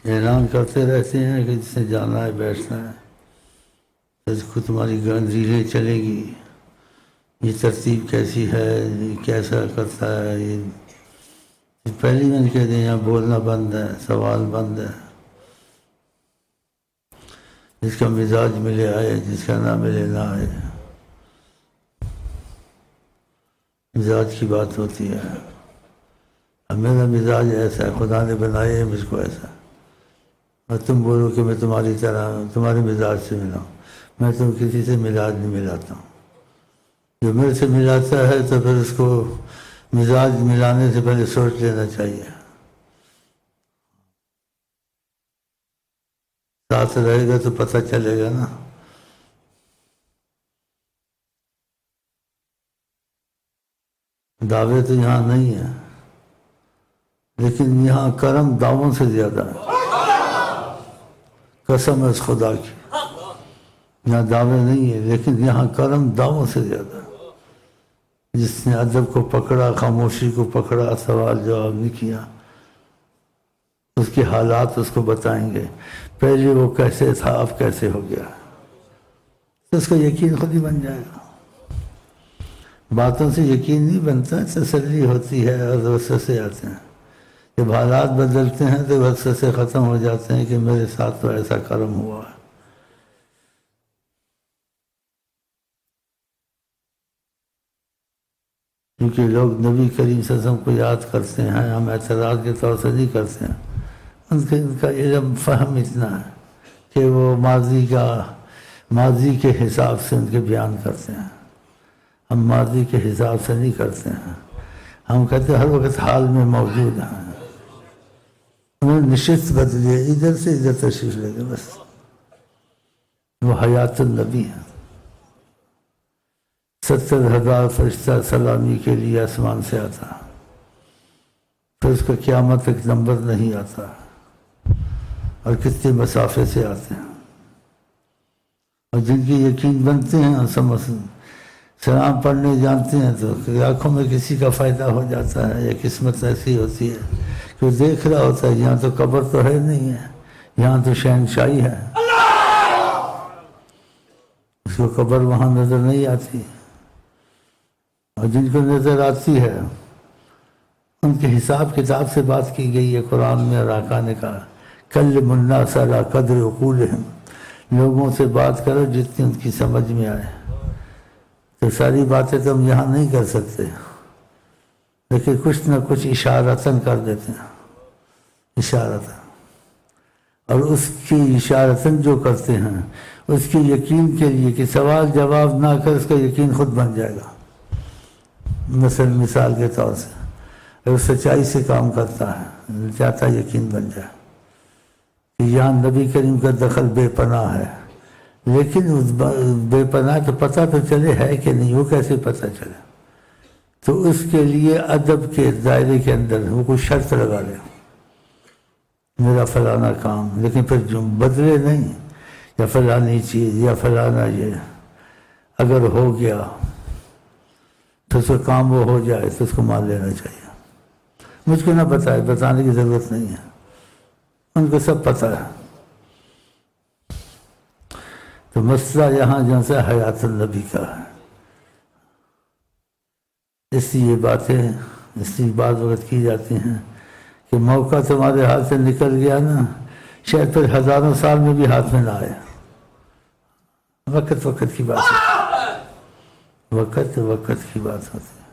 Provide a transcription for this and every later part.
اعلان کرتے رہتے ہیں کہ جس نے جانا ہے بیٹھنا ہے، اس کو تمہاری ریلیں چلے گی، یہ ترتیب کیسی ہے، یہ کیسا کرتا ہے، یہ پہلی میں کہہ دیں یہاں بولنا بند ہے، سوال بند ہے، جس کا مزاج ملے آئے، جس کا نہ ملے نہ آئے، مزاج کی بات ہوتی ہے۔ اب میرا مزاج ایسا ہے، خدا نے بنایا ہے مجھ کو ایسا، اور تم بولو کہ میں تمہاری طرح تمہارے مزاج سے ملا ہوں، میں تو کسی سے مزاج نہیں ملاتا ہوں۔ جو میرے سے ملاتا ہے تو پھر اس کو مزاج ملانے سے پہلے سوچ لینا چاہیے، ساتھ رہے گا تو پتہ چلے گا نا۔ دعوے تو یہاں نہیں ہے، لیکن یہاں کرم دعووں سے زیادہ ہے، قسم ہے اس خدا کی، یہاں دعوے نہیں ہے لیکن یہاں کرم دعووں سے زیادہ ہے۔ جس نے ادب کو پکڑا، خاموشی کو پکڑا، سوال جواب نہیں کیا، اس کے حالات اس کو بتائیں گے، پہلے وہ کیسے تھا اب کیسے ہو گیا، تو اس کو یقین خود ہی بن جائے گا۔ باتوں سے یقین نہیں بنتا، تسلی ہوتی ہے اور وسوسے آتے ہیں۔ جب حالات بدلتے ہیں تو وسوسے ختم ہو جاتے ہیں کہ میرے ساتھ تو ایسا کرم ہوا ہے۔ کیونکہ لوگ نبی کریم صلی اللہ علیہ وسلم کو یاد کرتے ہیں، ہم اعتراض کے طور سے نہیں کرتے ہیں، ان کا علم فہم اتنا ہے کہ وہ ماضی کے حساب سے ان کے بیان کرتے ہیں، ہم ماضی کے حساب سے نہیں کرتے ہیں، ہم کہتے ہیں ہر وقت حال میں موجود ہیں، انہوں نے نشست بدلی ہے، ادھر سے ادھر تشریف لے گئے، بس وہ حیات النبی ہیں۔ 70,000 فرشتہ سلامی کے لیے آسمان سے آتا، پھر اس کا قیامت تک نمبر نہیں آتا، اور کتنے مسافے سے آتے ہیں، اور جن کی یقین بنتے ہیں سلام پڑھنے جانتے ہیں تو آنکھوں میں کسی کا فائدہ ہو جاتا ہے، یا قسمت ایسی ہوتی ہے کہ وہ دیکھ رہا ہوتا ہے یہاں تو قبر تو ہے نہیں ہے، یہاں تو شہنشاہی ہے، اس کو قبر وہاں نظر نہیں آتی، اور جن کو نظر آتی ہے ان کے حساب کتاب سے بات کی گئی ہے قرآن میں، اور آقا نے کہا کلم الناس علی قدر عقولہم، لوگوں سے بات کرو جتنی ان کی سمجھ میں آئے۔ تو ساری باتیں تو ہم یہاں نہیں کر سکتے، لیکن کچھ نہ کچھ اشارتاً کر دیتے ہیں، اشارتاً، اور اس کی اشارتاً جو کرتے ہیں اس کی یقین کے لیے کہ سوال جواب نہ کر اس کا یقین خود بن جائے گا۔ مثال کے طور سے اگر سچائی سے کام کرتا ہے چاہتا یقین بن جائے کہ یہاں نبی کریم کا دخل بے پناہ ہے، لیکن اس بے پناہ تو پتہ تو چلے ہے کہ نہیں، وہ کیسے پتہ چلے؟ تو اس کے لیے ادب کے دائرے کے اندر وہ کوئی شرط لگا لے، میرا فلانا کام، لیکن پھر جو بدلے نہیں، یا فلانی چیز یا فلانا یہ اگر ہو گیا تو اس کا کام وہ ہو جائے تو اس کو مان لینا چاہیے۔ مجھ کو نہ بتائے، بتانے کی ضرورت نہیں ہے، ان کو سب پتہ ہے۔ تو مسئلہ یہاں جہاں سے حیات النبی کا ہے، اس لیے باتیں اس لیے بعض وقت کی جاتی ہیں کہ موقع تمہارے ہاتھ سے نکل گیا نا، شاید پھر ہزاروں سال میں بھی ہاتھ میں نہ آئے، وقت کی بات ہے، وقت کی بات ہوتی ہے۔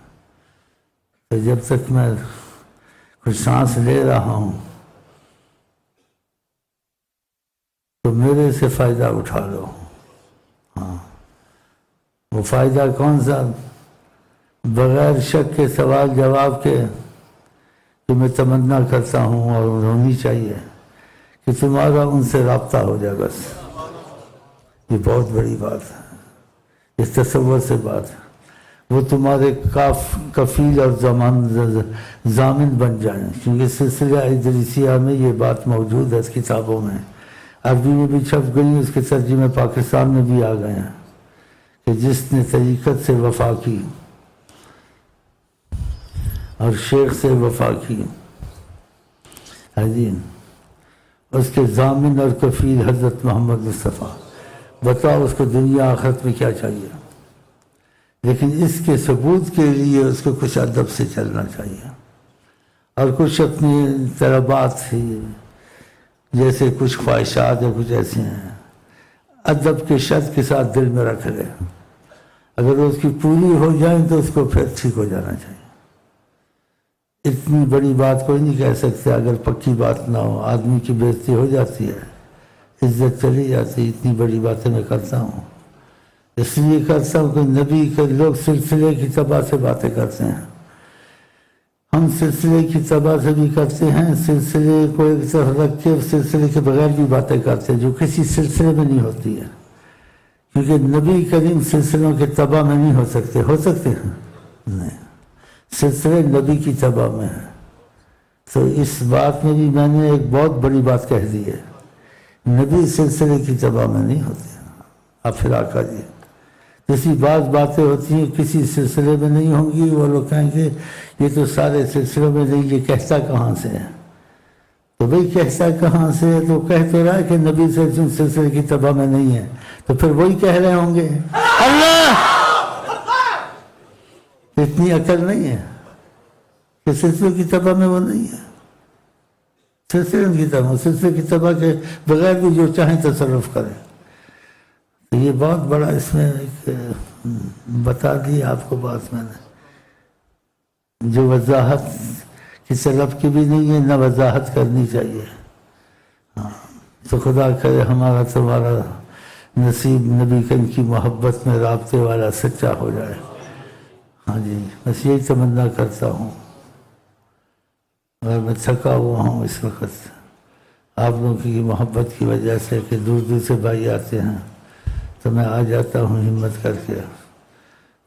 تو جب تک میں کچھ سانس لے رہا ہوں تو میرے سے فائدہ اٹھا لو۔ ہاں، وہ فائدہ کون سا؟ بغیر شک کے سوال جواب کے جو میں تمنا کرتا ہوں اور ہونی چاہیے کہ تمہارا ان سے رابطہ ہو جائے، بس یہ بہت بڑی بات ہے، اس تصور سے بات ہے، وہ تمہارے کفیل اور ضامن بن جائیں، کیونکہ سلسلہ ادریسیہ میں یہ بات موجود ہے، اس کتابوں میں عربی میں بھی چھپ گئی، اس کے ترجمے پاکستان میں بھی آ گئے ہیں کہ جس نے طریقت سے وفا کی اور شیخ سے وفا کی، اس کے ضامن اور کفیل حضرت محمد مصطفیٰ، بتاؤ اس کو دنیا آخرت میں کیا چاہیے؟ لیکن اس کے ثبوت کے لیے اس کو کچھ ادب سے چلنا چاہیے، اور کچھ اپنی طلبات ہی جیسے کچھ خواہشات یا کچھ ایسے ہیں، ادب کے شرط کے ساتھ دل میں رکھ لے، اگر اس کی پوری ہو جائیں تو اس کو پھر ٹھیک ہو جانا چاہیے۔ اتنی بڑی بات کوئی نہیں کہہ سکتے اگر پکی بات نہ ہو، آدمی کی بےزتی ہو جاتی ہے، عزت چلی جاتی۔ اتنی بڑی باتیں میں کرتا ہوں، اس لیے کرتا ہوں کہ نبی کے لوگ سلسلے کی تباہ سے باتیں کرتے ہیں، ہم سلسلے کی تباہ سے بھی کرتے ہیں، سلسلے کو ایک طرف رکھ کے سلسلے کے بغیر بھی باتیں کرتے ہیں جو کسی سلسلے میں نہیں ہوتی ہے، کیونکہ نبی کریم سلسلوں کے تباہ میں نہیں ہو سکتے ہیں نہیں، سلسلے نبی کی تباہ میں ہے۔ تو اس بات میں بھی میں نے ایک بہت بڑی بات کہہ دی ہے، نبی سلسلے کی تباہ میں نہیں ہوتے، اب پھر آقا جی کسی بعض باتیں ہوتی ہیں کسی سلسلے میں نہیں ہوں گی، وہ لوگ کہیں گے یہ تو سارے سلسلوں میں نہیں، یہ کہتا کہاں سے ہے؟ تو بھئی کہتا کہاں سے ہے؟ تو کہہ تو رہا ہے کہ نبی سلسلے کی تباہ میں نہیں ہے، تو پھر وہی کہہ رہے ہوں گے اللہ، اتنی عقل نہیں ہے کہ سلسلے کی تباہ میں وہ نہیں ہے، سلسلے کی تباہ کے بغیر بھی جو چاہیں تصرف کریں۔ تو یہ بہت بڑا اس میں ایک بتا دی آپ کو بات میں نے، جو وضاحت کی طلب کی بھی نہیں ہے، نہ وضاحت کرنی چاہیے۔ تو خدا کرے ہمارا تمہارا نصیب نبی کریم کی محبت میں رابطے والا سچا ہو جائے۔ ہاں جی، بس یہی تمنا کرتا ہوں، اگر میں تھکا ہوا ہوں اس وقت آپ لوگوں کی محبت کی وجہ سے کہ دور دور سے بھائی آتے ہیں، تو میں آ جاتا ہوں ہمت کر کے۔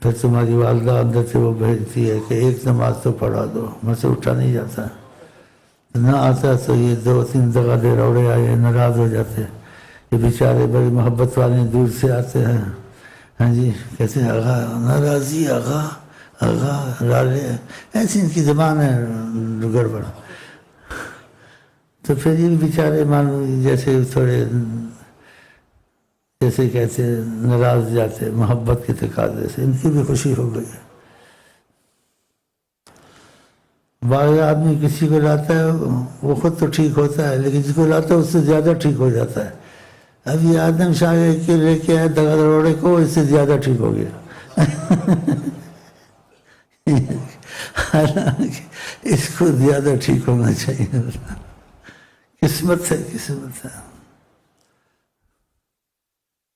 پھر تمہاری والدہ اندر سے وہ بھیجتی ہے کہ ایک نماز تو پڑھا دو، میں سے اٹھا نہیں جاتا، نہ آتا تو یہ 2-3 دفعہ دے روڑے آئے ناراض ہو جاتے، یہ بیچارے بڑی محبت والے دور سے آتے ہیں، ہاں جی کہتے ہیں آغا ناراضی، آغا لالے، ایسی ان کی زبان ہے گڑبڑ۔ تو پھر یہ بیچارے معلوم جیسے تھوڑے جیسے کہتے ناراض جاتے محبت کے تقاضے سے، ان کی بھی خوشی ہو گئی۔ بعض آدمی کسی کو لاتا ہے وہ خود تو ٹھیک ہوتا ہے، لیکن جس کو لاتا ہے اس سے زیادہ ٹھیک ہو جاتا ہے۔ اب یہ آدم شاہ کے لے کے آئے دگا دروڑے کو، اس سے زیادہ ٹھیک ہو گیا حالانکہ اس کو زیادہ ٹھیک ہونا چاہیے، قسمت ہے قسمت ہے۔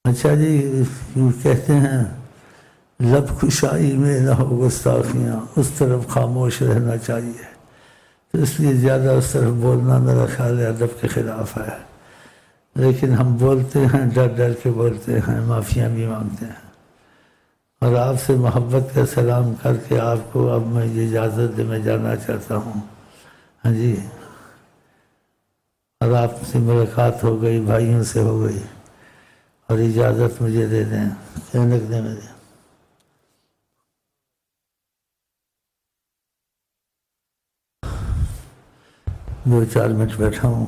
اچھا جی کہتے ہیں لب کشائی میں نہ ہو گستاخیاں، اس طرف خاموش رہنا چاہیے، تو اس لیے زیادہ اس طرف بولنا میرا خیال ہے ادب کے خلاف ہے، لیکن ہم بولتے ہیں ڈر ڈر کے بولتے ہیں، معافیاں بھی مانگتے ہیں، اور آپ سے محبت کا سلام کر کے آپ کو اب میں یہ اجازت دے میں جانا چاہتا ہوں، ہاں جی، اور آپ سے ملاقات ہو گئی، بھائیوں سے ہو گئی، اور اجازت مجھے دے دیں، لکھنے میں دیں۔ 2-4 منٹ بیٹھا ہوں،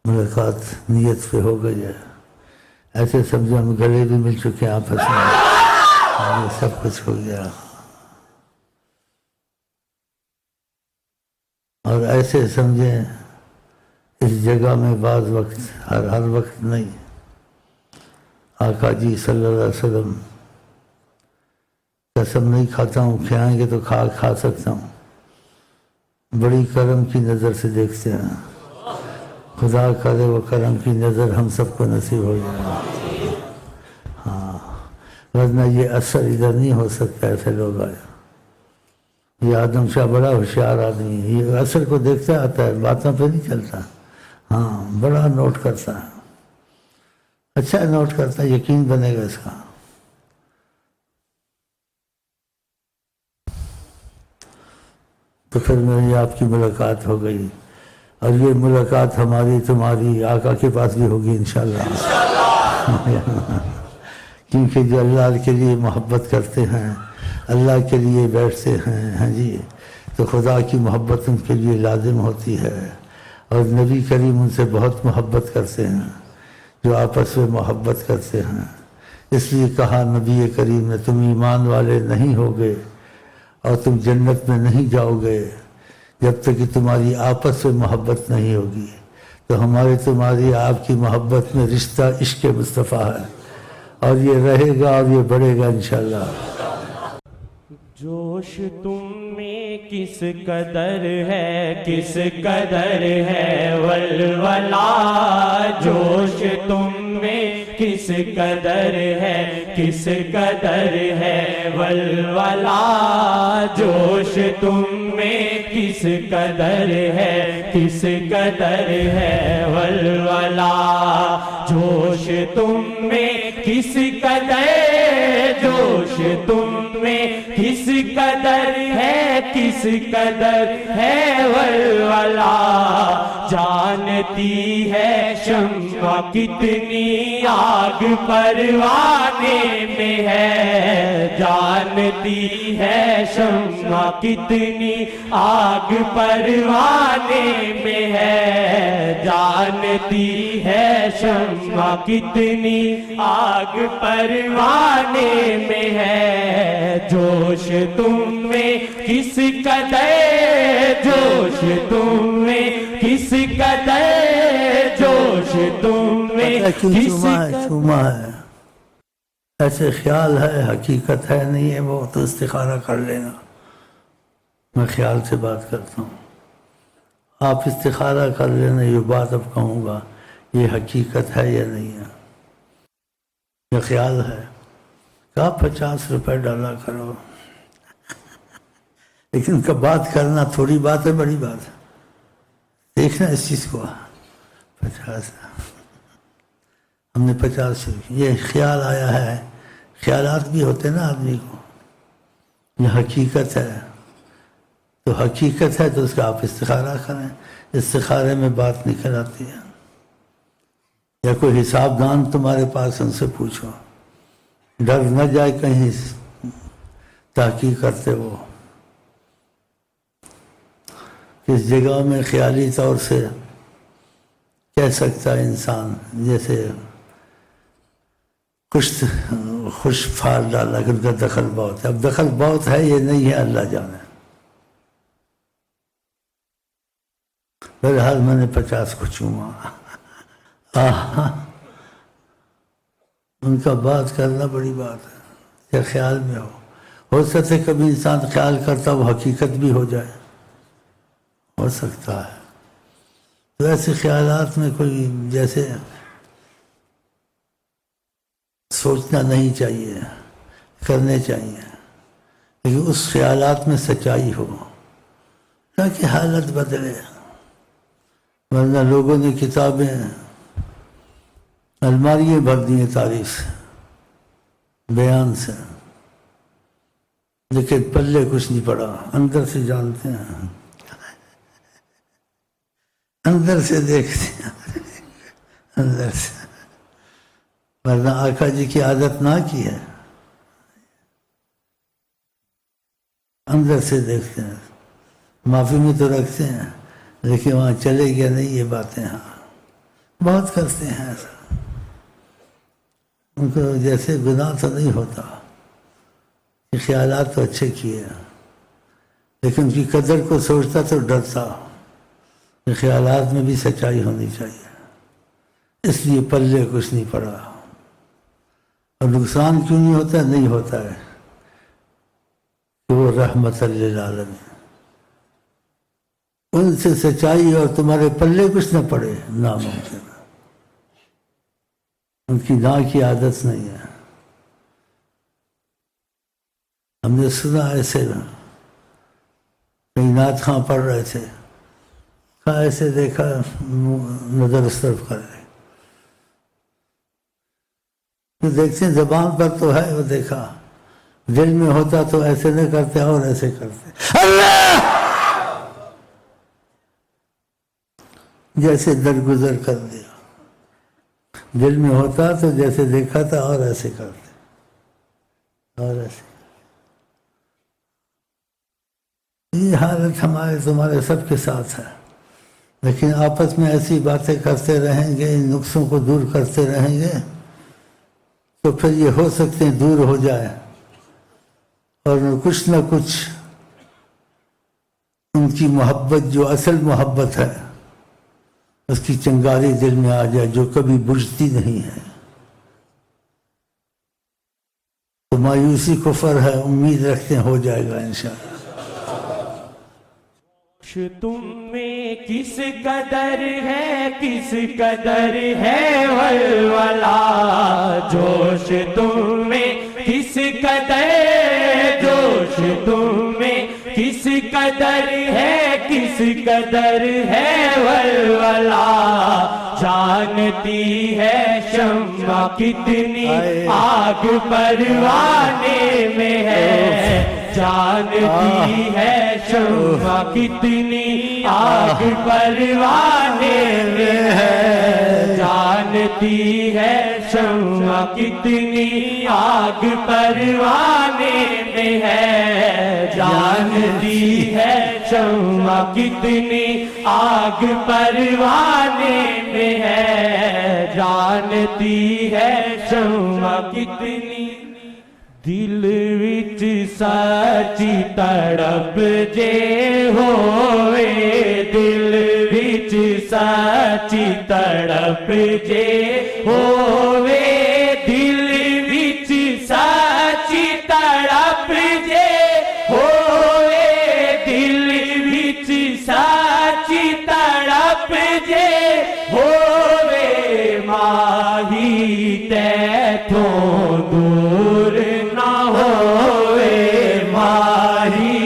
ملاقات نیت پہ ہو گئی ہے، ایسے سمجھو ہم گلے بھی مل چکے ہیں آپس میں، سب کچھ ہو گیا، اور ایسے سمجھیں اس جگہ میں بعض وقت ہر وقت نہیں، آقا جی صلی اللہ علیہ وسلم قسم نہیں کھاتا ہوں، کھائیں گے تو کھا سکتا ہوں، بڑی کرم کی نظر سے دیکھتے ہیں، خدا کرے وہ کرم کی نظر ہم سب کو نصیب ہو جائے۔ ہاں ورنہ یہ اثر ادھر نہیں ہو سکتا، ایسے لوگ آئے۔ یہ آدم شاہ بڑا ہوشیار آدمی، یہ اثر کو دیکھتا آتا ہے، باتوں پہ نہیں چلتا، ہاں بڑا نوٹ کرتا ہے، اچھا نوٹ کرتا ہے، یقین بنے گا اس کا۔ تو پھر میری آپ کی ملاقات ہو گئی، اور یہ ملاقات ہماری تمہاری آقا کے پاس بھی ہوگی انشاءاللہ، کیونکہ جو اللہ کے لیے محبت کرتے ہیں، اللہ کے لیے بیٹھتے ہیں، ہاں جی، تو خدا کی محبت ان کے لیے لازم ہوتی ہے، اور نبی کریم ان سے بہت محبت کرتے ہیں، جو آپس میں محبت کرتے ہیں۔ اس لیے کہا نبی کریم نے تم ایمان والے نہیں ہوگے اور تم جنت میں نہیں جاؤ گے جب تک کہ تمہاری آپس میں محبت نہیں ہوگی۔ تو ہمارے تمہاری آپ کی محبت میں رشتہ عشق مصطفیٰ ہے، اور یہ رہے گا اور یہ بڑھے گا انشاءاللہ۔ جوش تم میں کس قدر ہے، کس قدر ہے ولولہ، جوش تم میں کس قدر ہے، کس قدر ہے ولولہ، جوش تم میں کس قدر ہے، کس قدر ہے ولولہ، جوش تم میں کس قدر، جوش تم میں کس قدر ہے، کس قدر ہے ولولہ، جانتی ہے شمع کتنی آگ پروانے میں ہے، جانتی ہے شمع کتنی آگ پروانے میں ہے، جانتی ہے شمع کتنی آگ پروانے میں ہے، جوش تم میں کس قدر، جوش تم میں کس قدر، جوش تم میں کس قدر۔ چوما ہے، ایسے خیال ہے، حقیقت ہے نہیں ہے، وہ تو استخارہ کر لینا۔ میں خیال سے بات کرتا ہوں، آپ استخارہ کر لینا۔ یہ بات اب کہوں گا یہ حقیقت ہے یا نہیں ہے، یہ خیال ہے۔ کہا 50 روپے ڈالا کرو، لیکن کب بات کرنا تھوڑی بات ہے بڑی بات ہے، دیکھنا اس چیز کو۔ 50 ہم نے 50 یہ خیال آیا ہے، خیالات بھی ہوتے نا آدمی کو، یہ حقیقت ہے تو حقیقت ہے تو اس کا آپ استخارہ کریں، استخارے میں بات نکل آتی ہے۔ یا کوئی حساب دان تمہارے پاس، ان سے پوچھو، ڈر نہ جائے کہیں تحقیق کرتے وہ کس جگہ میں خیالی طور سے کہہ سکتا ہے انسان، جیسے خوش پھال ڈالا کہ ان کا دخل بہت ہے۔ اب دخل بہت ہے یہ نہیں ہے، اللہ جانے۔ بہرحال میں نے 50 کو چوما۔ ان کا بات کرنا بڑی بات ہے، یا خیال میں ہو سکتا ہے کبھی انسان خیال کرتا وہ حقیقت بھی ہو جائے، ہو سکتا ہے۔ تو ایسے خیالات میں کوئی جیسے سوچنا نہیں چاہیے، کرنے چاہیے، لیکن اس خیالات میں سچائی ہو تاکہ حالت بدلے۔ ورنہ لوگوں نے کتابیں الماریاں بھر دی ہیں تاریخ سے، بیان سے، لیکن پلے کچھ نہیں پڑا۔ اندر سے جانتے ہیں، اندر سے دیکھتے ہیں، اندر سے۔ ورنہ آقا جی کی عادت نہ کی ہے، اندر سے دیکھتے ہیں، معافی میں تو رکھتے ہیں لیکن وہاں چلے گیا نہیں یہ باتیں۔ ہاں بہت کرتے ہیں ایسا، ان کو جیسے گناہ تو نہیں ہوتا، یہ خیالات تو اچھے کیے، لیکن ان کی قدر کو سوچتا تو ڈرتا کہ خیالات میں بھی سچائی ہونی چاہیے، اس لیے پلے کچھ نہیں پڑا۔ اور نقصان کیوں نہیں ہوتا؟ نہیں ہوتا ہے کہ وہ رحمت للعالمین، ان سے سچائی اور تمہارے پلے کچھ نہ پڑے، ناممکن ہے۔ ان کی نا کی عادت نہیں ہے۔ ہم نے سنا ایسے کئی نعت خواں پڑھ رہے تھے، کہا ایسے دیکھا نظر اس طرف کر رہے، تو دیکھتے ہیں زبان پر تو ہے وہ دیکھا، دل میں ہوتا تو ایسے نہیں کرتے اور ایسے کرتے، اللہ جیسے درگزر کر دیا۔ دل میں ہوتا تو جیسے دیکھا تھا اور ایسے کرتے اور ایسے۔ یہ حالت ہمارے تمہارے سب کے ساتھ ہے، لیکن آپس میں ایسی باتیں کرتے رہیں گے، ان نقصوں کو دور کرتے رہیں گے تو پھر یہ ہو سکتے ہیں دور ہو جائے، اور کچھ نہ کچھ ان کی محبت جو اصل محبت ہے اس کی چنگاری دل میں آ جائے، جو کبھی بجھتی نہیں ہے۔ تو مایوسی کفر ہے، امید رکھتے ہیں ہو جائے گا انشاءاللہ۔ تم میں کس قدر ہے ولولہ، جوش تم میں کس قدر، جوش تم میں کس قدر ہے ولولہ، جانتی ہے شمع کتنی آگ پروانے میں ہے، جانتی ہے شمع کتنی آگ پروانے میں ہے، جانتی ہے شمع کتنی آگ پروانے میں ہے، جانتی ہے شمع کتنی آگ پروانے میں ہے، جانتی ہے شمع کتنی، دل وچ سچی تڑپ جے ہوئے، دل وچ سچی تڑپ جے ہوئے، دل وچ سچی تڑپ جے ہوئے، دل وچ سچی تڑپ جے ہوئے، ماہی تیتھوں دور نہ ہوئے، ماہی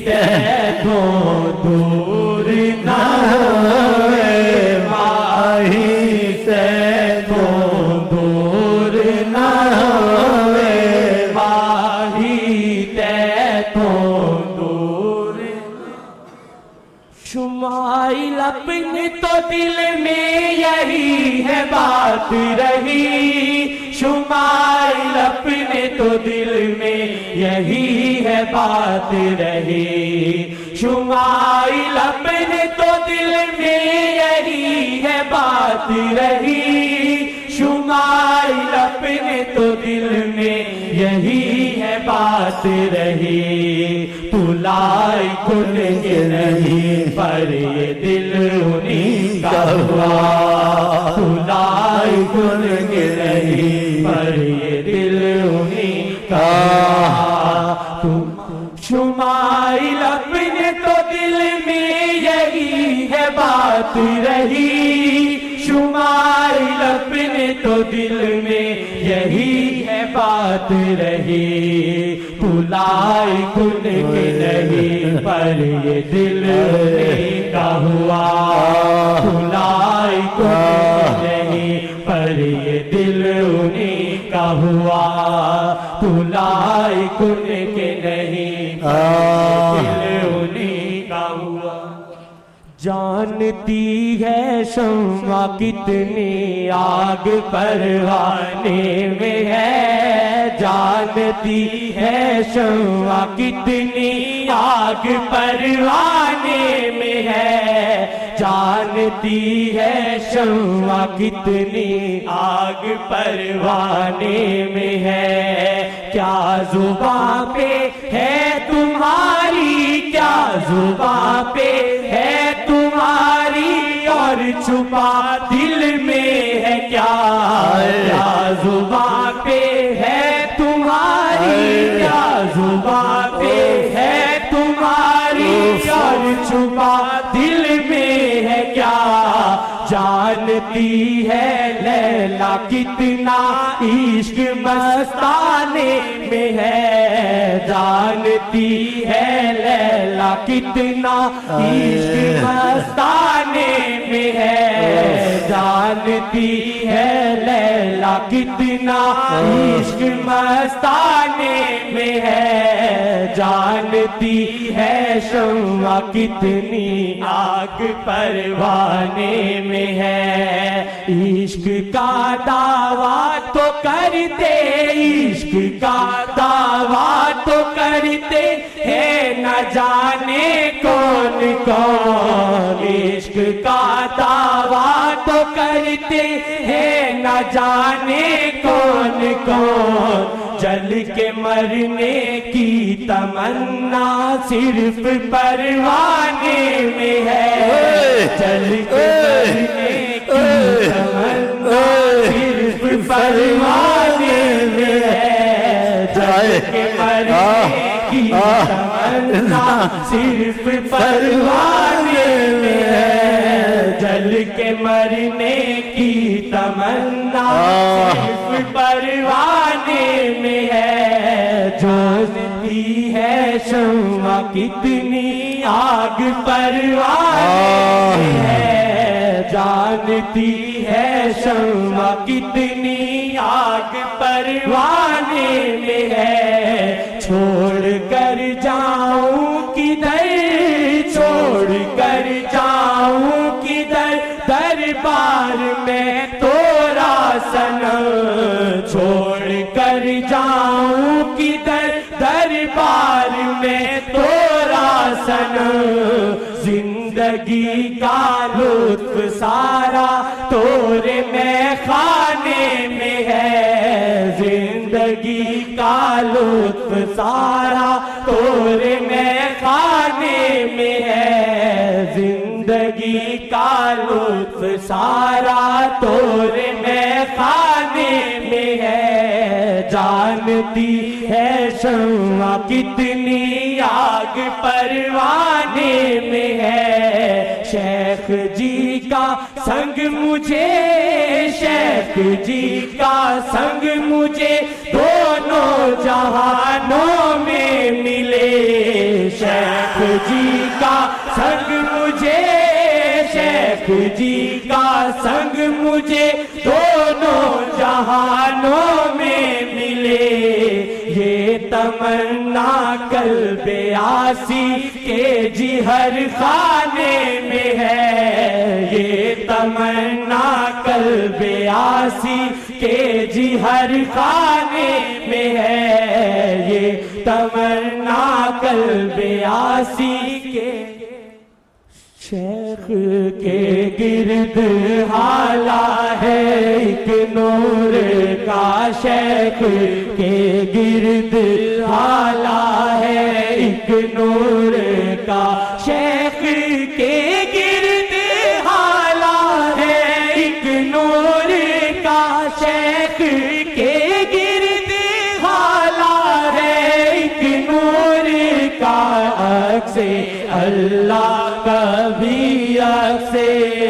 تیتھوں دور نہ ہوئے، ماہی تیتھوں دور نہ ہوئے، ماہی تیتھوں دور۔ شمائل اپنے تو دل میں یہی ہے بات رہی، شمائل اپنے تو دل میں یہی ہے بات رہی، شمائل اپنے تو دل میں یہی ہے بات رہی، شمائل اپنے تو دل میں یہی ہے بات رہی، بلائی کھل کے نہیں پر یہ دل انہیں کا ہوا، بلائی کھل کے نہیں پر یہ دل انہیں کا ہوا، شمائل اپنے تو دل میں یہی ہے بات رہی، شمائل اپنے تو دل میں یہی ہے بات رہی، بلائی کن کے نہیں پر یہ دل انہیں کا ہوا، بلائی کن کے نہیں پر یہ دل انہیں کا ہوا، بلائی کن کے نہیں پر یہ دل انہیں کا ہوا، جانتی ہے شمع کتنی آگ پروانے میں ہے، جانتی ہے شمع کتنی آگ پروانے میں ہے، جانتی ہے شمع کتنی آگ پروانے میں ہے، کیا زباں پہ ہے تمہاری، کیا زباں پہ ہے تمہاری، اور چھپا دل میں ہے کیا، کیا زباں پہ ہے تمہاری، کیا زباں پہ ہے تمہاری، اور چھپا دل میں ہے کیا، جانتی ہے لیلا کتنا عشق مستانے میں ہے، جانتی ہے لیلا کتنا عشق مستانے میں ہے، جانتی ہے لیلا کتنا عشق مستانے میں ہے، جانتی ہے شمع کتنی آگ پروانے میں ہے، عشق کا دعویٰ تو کرتے، عشق کا دعویٰ تو کرتے ہیں نہ جانے کون کون عشق کا دعویٰ تو کرتے ہیں، نہ جانے کون کون جل کے مرنے کی تمنا صرف پروانے میں ہے، جل کے مرنے کی تمنا صرف پروانے میں ہے، جل کے مرنے کی تمنا صرف پروانے میں ہے، جل کے مرنے کی تمنا صرف پروانے میں ہے، جوزتی ہے شمع کتنی آگ پروانے میں ہے، جانتی ہے شمع کتنی آگ پروانے میں ہے، چھوڑ کر جاؤں کدھر، چھوڑ کر جاؤں کدھر دربار میں تورا صنم، چھوڑ کر جاؤں کدھر دربار میں تورا صنم، زندگی کا لطف سارا تورے میں خانے میں ہے، زندگی کا لطف سارا تورے میں خانے میں ہے، زندگی کا لطف سارا تورے میں خانے میں ہے، جانتی ہے شمع کتنی آگ پروانے میں ہے، شیخ جی کا سنگ مجھے، شیخ جی کا سنگ مجھے دونوں جہانوں میں ملے، شیخ جی کا سنگ مجھے، شیخ جی کا سنگ مجھے دونوں جہانوں میں ملے، یہ تمنا قلب آسی کے جہر خانے میں ہے، یہ تمنا قلب آسی کے جہر خانے میں ہے، یہ تمنا قلب آسی کے شیخ کے گرد حالہ ہے ایک نور کا، شیخ کے گرد حالہ ہے ایک نور کا، شیخ کے گرد حالہ ہے ایک نور کا، شیخ کے گرد حالہ ہے ایک نور کا، عکس اللہ کبھی عکس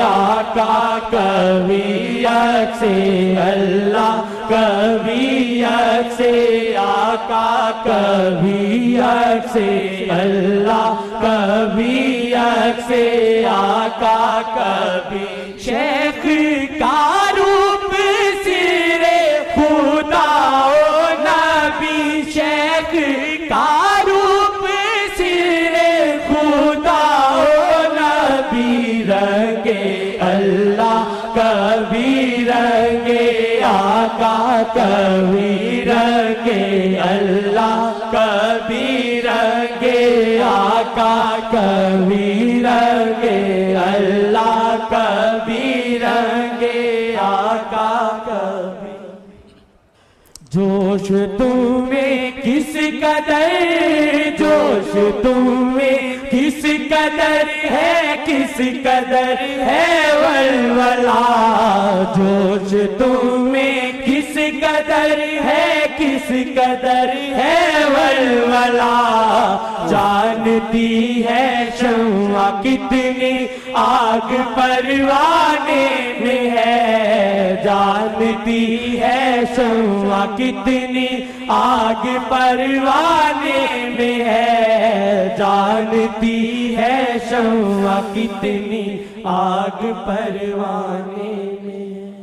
آقا، کبھی عکس اللہ، کبھی عکس آقا، کبھی عکس اللہ، کبھی عکس آقا، کبھی شیخ کا روپ سر خدا و نبی، شیخ کا روپ سر خدا و نبی، رنگے اللہ کبھی رنگے آقا، کبھی رنگے اللہ، کبھی رنگے آقا، کبھی رنگے اللہ، کبھی رنگے آقا، کبھی جوش تمہیں کس قدر، جوش تمہیں کس قدر ہے، کس قدر ہے ولولہ، جوش تمہیں کس قدر ہے، کس قدر ہے ولولہ، جانتی ہے شمع کتنی آگ پروانے میں ہے، جانتی ہے شمع کتنی آگ پروانے میں ہے، جانتی ہے شمع کتنی آگ پروانے میں ہے۔